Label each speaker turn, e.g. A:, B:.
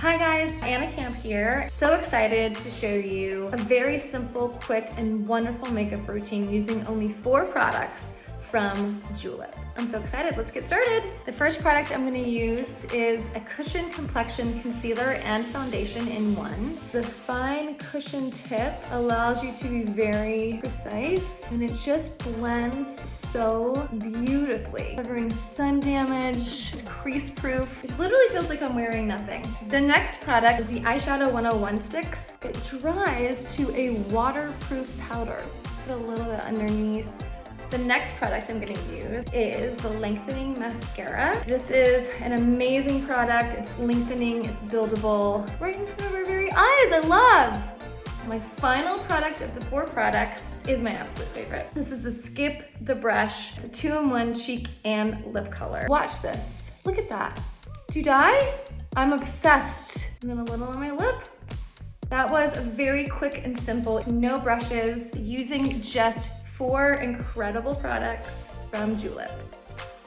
A: Hi guys, Anna Camp here. So excited to show you a very simple, quick, and wonderful makeup routine using only 4 products from Julep. I'm so excited, let's get started. The first product I'm gonna use is a Cushion Complexion Concealer and Foundation in one. The fine cushion tip allows you to be very precise and it just blends so beautifully. Covering sun damage, it's crease proof. It literally feels like I'm wearing nothing. The next product is the Eyeshadow 101 sticks. It dries to a waterproof powder. Put a little bit underneath. The next product I'm gonna use is the Lengthening Mascara. This is an amazing product. It's lengthening, it's buildable, right in front of our very eyes. I love! My final product of the 4 products is my absolute favorite. This is the Skip the Brush. It's a 2-in-1 cheek and lip color. Watch this. Look at that. Do you die? I'm obsessed. And then a little on my lip. That was very quick and simple. No brushes, using just 4 incredible products from Julep.